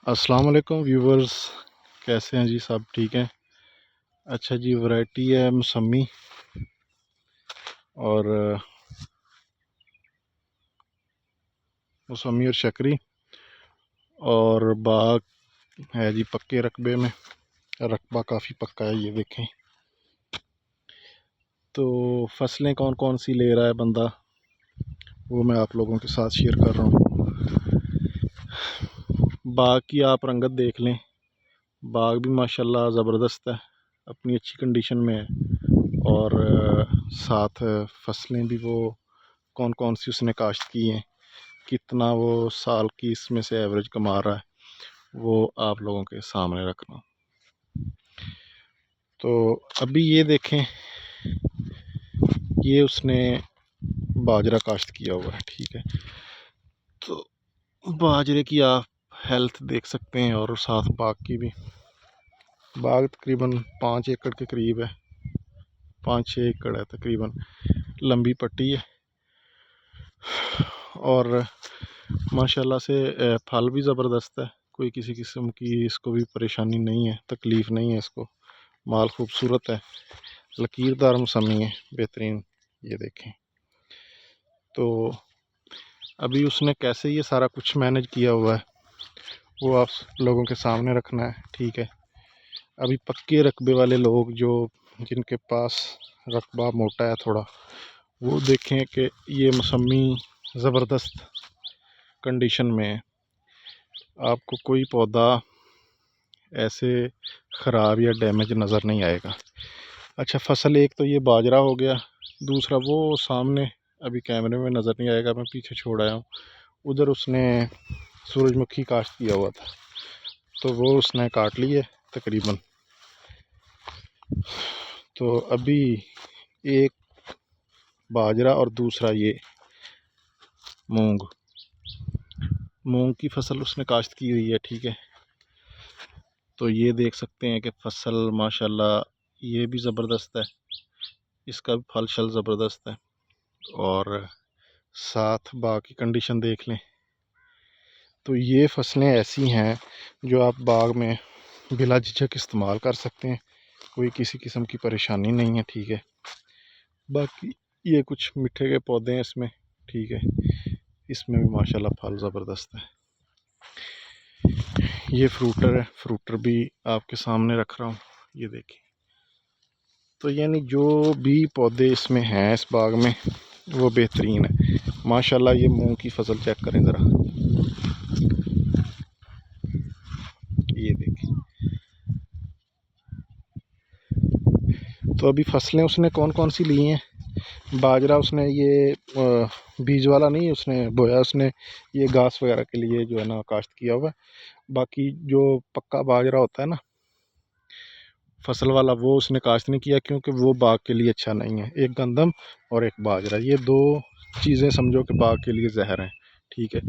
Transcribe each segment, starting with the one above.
अस्सलाम वालेकुम व्यूवर्स, कैसे हैं जी? सब ठीक हैं? अच्छा जी, वैरायटी है मौसमी और मौसमी और शकरी, और बाग है जी पक्के रकबे में। रकबा काफ़ी पक्का है, ये देखें। तो फसलें कौन कौन सी ले रहा है बंदा, वो मैं आप लोगों के साथ शेयर कर रहा हूँ। बाग की आप रंगत देख लें, बाग भी माशाल्लाह ज़बरदस्त है, अपनी अच्छी कंडीशन में है। और साथ फसलें भी वो कौन कौन सी उसने काश्त की हैं, कितना वो साल की इसमें से एवरेज कमा रहा है, वो आप लोगों के सामने रखना। तो अभी ये देखें, ये उसने बाजरा काश्त किया हुआ है, ठीक है। तो बाजरे की आप हेल्थ देख सकते हैं, और साथ बाग की भी। बाग तकरीबन 5 एकड़ के करीब है, 5-6 एकड़ है तकरीबन, लंबी पट्टी है। और माशाल्लाह से फल भी ज़बरदस्त है, कोई किसी किस्म की इसको भी परेशानी नहीं है, तकलीफ़ नहीं है इसको। माल खूबसूरत है, लकीरदार मौसमी है, बेहतरीन। ये देखें। तो अभी उसने कैसे ये सारा कुछ मैनेज किया हुआ है, वो आप लोगों के सामने रखना है, ठीक है। अभी पक्के रकबे वाले लोग, जो जिनके पास रकबा मोटा है थोड़ा, वो देखें कि ये मौसमी ज़बरदस्त कंडीशन में है। आपको कोई पौधा ऐसे ख़राब या डैमेज नज़र नहीं आएगा। अच्छा, फसल एक तो ये बाजरा हो गया, दूसरा वो सामने अभी कैमरे में नज़र नहीं आएगा, मैं पीछे छोड़ आया हूँ, उधर उसने सूरजमुखी काश्त किया हुआ था, तो वो उसने काट ली है तकरीबन। तो अभी एक बाजरा और दूसरा ये मूंग की फसल उसने काश्त की हुई है, ठीक है। तो ये देख सकते हैं कि फसल माशाल्लाह ये भी ज़बरदस्त है, इसका भी फल शल ज़बरदस्त है। और साथ बाग की कंडीशन देख लें, तो ये फसलें ऐसी हैं जो आप बाग में बिला झिझक इस्तेमाल कर सकते हैं, कोई किसी किस्म की परेशानी नहीं है, ठीक है। बाकी ये कुछ मिठे के पौधे हैं इसमें, ठीक है, इसमें भी माशाल्लाह फल ज़बरदस्त है। ये फ्रूटर है, फ्रूटर भी आपके सामने रख रहा हूँ, ये देखिए। तो यानी जो भी पौधे इसमें हैं इस बाग में, वो बेहतरीन है माशाल्लाह। ये मूंग की फसल चेक करें ज़रा, ये देखिए। तो अभी फसलें उसने कौन कौन सी ली हैं, बाजरा उसने ये बीज वाला नहीं उसने बोया, उसने ये घास वगैरह के लिए जो है ना काश्त किया हुआ है। बाकी जो पक्का बाजरा होता है ना फसल वाला, वो उसने काश्त नहीं किया, क्योंकि वो बाग के लिए अच्छा नहीं है। एक गंदम और एक बाजरा, ये दो चीज़ें समझो कि बाग के लिए जहर हैं, ठीक है।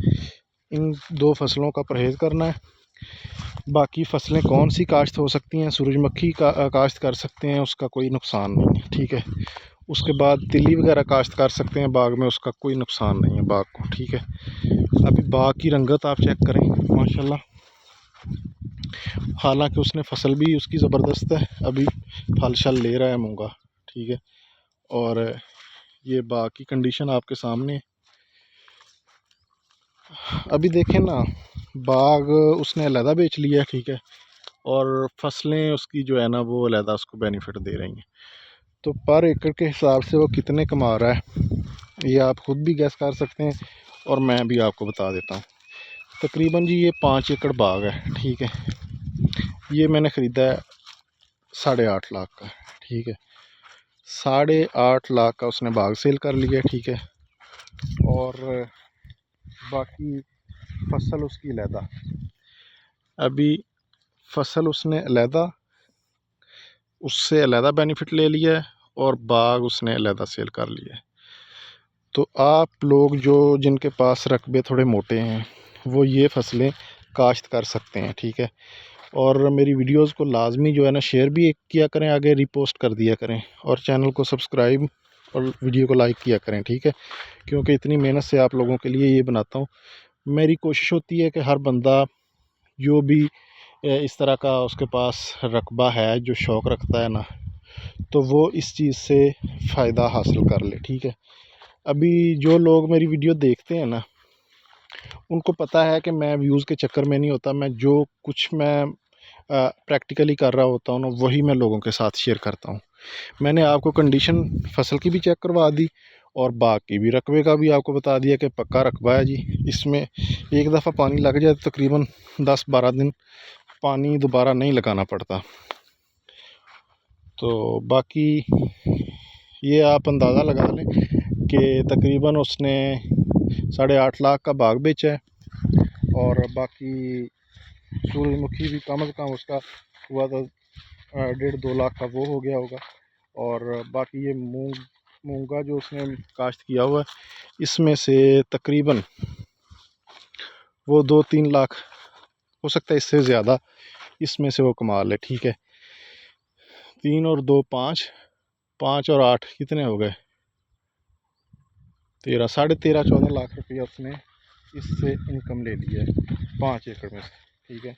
इन दो फसलों का परहेज़ करना है। बाकी फसलें कौन सी काश्त हो सकती हैं, सूरजमुखी का काश्त कर सकते हैं, उसका कोई नुकसान नहीं है, ठीक है। उसके बाद तिल्ली वगैरह काश्त कर सकते हैं बाग में, उसका कोई नुकसान नहीं है बाग को, ठीक है। अभी बाग की रंगत आप चेक करें माशाल्लाह, हालांकि उसने फसल भी उसकी ज़बरदस्त है, अभी फल शल ले रहा है मूंगा, ठीक है। और ये बाग की कंडीशन आपके सामने। अभी देखें ना, बाग उसने अलहदा बेच लिया, ठीक है, और फसलें उसकी जो है ना वो अलहदा उसको बेनिफिट दे रही हैं। तो पर एकड़ के हिसाब से वो कितने कमा रहा है, ये आप ख़ुद भी गैस कर सकते हैं, और मैं भी आपको बता देता हूँ। तकरीबन जी ये 5 एकड़ बाग है, ठीक है। ये मैंने ख़रीदा है 8.5 लाख का, ठीक है। 8.5 लाख का उसने बाग सेल कर लिया, ठीक है। और बाकी फसल उसकी अलहदा, अभी फसल उसने अलहदा, उससे अलहदा बेनिफिट ले लिया है, और बाग उसने अलहदा सेल कर लिया है। तो आप लोग जो जिनके पास रकबे थोड़े मोटे हैं, वो ये फसलें काश्त कर सकते हैं, ठीक है। और मेरी वीडियोस को लाजमी जो है ना शेयर भी किया करें, आगे रिपोस्ट कर दिया करें, और चैनल को सब्सक्राइब और वीडियो को लाइक किया करें, ठीक है। क्योंकि इतनी मेहनत से आप लोगों के लिए ये बनाता हूँ। मेरी कोशिश होती है कि हर बंदा जो भी इस तरह का उसके पास रकबा है, जो शौक़ रखता है ना, तो वो इस चीज़ से फ़ायदा हासिल कर ले। ठीक है, अभी जो लोग मेरी वीडियो देखते हैं ना, उनको पता है कि मैं व्यूज़ के चक्कर में नहीं होता। मैं जो कुछ मैं प्रैक्टिकली कर रहा होता हूँ ना, वही मैं लोगों के साथ शेयर करता हूँ। मैंने आपको कंडीशन फसल की भी चेक करवा दी और बाग की भी, रकबे का भी आपको बता दिया कि पक्का रकबा है जी। इसमें एक दफ़ा पानी लग जाए तो तकरीबन 10-12 दिन पानी दोबारा नहीं लगाना पड़ता। तो बाकी ये आप अंदाज़ा लगा लें कि तकरीबन उसने 8.5 लाख का बाग बेचा है, और बाकी सूरजमुखी भी कम से कम उसका हुआ था 1.5-2 लाख का, वो हो गया होगा। और बाकी ये मूंगा जो उसने काश्त किया हुआ है, इसमें से तकरीबन वो 2-3 लाख, हो सकता है इससे ज़्यादा, इसमें से वो कमा ले। ठीक है, 3 और 2 5, 5 और 8 कितने हो गए, 13, 13.5-14 लाख रुपया उसने इससे इनकम ले लिया है 5 एकड़ में से। ठीक है,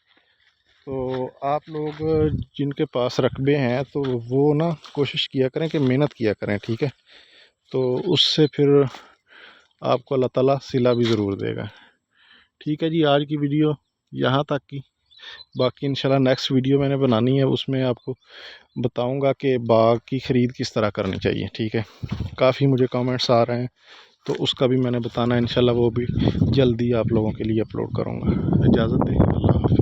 तो आप लोग जिनके पास रकबे हैं तो वो ना कोशिश किया करें कि मेहनत किया करें। ठीक है, तो उससे फिर आपको अल्लाह ताला सिला भी ज़रूर देगा। ठीक है जी, आज की वीडियो यहाँ तक की। बाकी इंशाल्लाह नेक्स्ट वीडियो मैंने बनानी है, उसमें आपको बताऊंगा कि बाग की ख़रीद किस तरह करनी चाहिए। ठीक है, काफ़ी मुझे कमेंट्स आ रहे हैं, तो उसका भी मैंने बताना है इंशाल्लाह, वो भी जल्दी आप लोगों के लिए अपलोड करूँगा। इजाज़त दें, अल्लाह हाफ़िज़।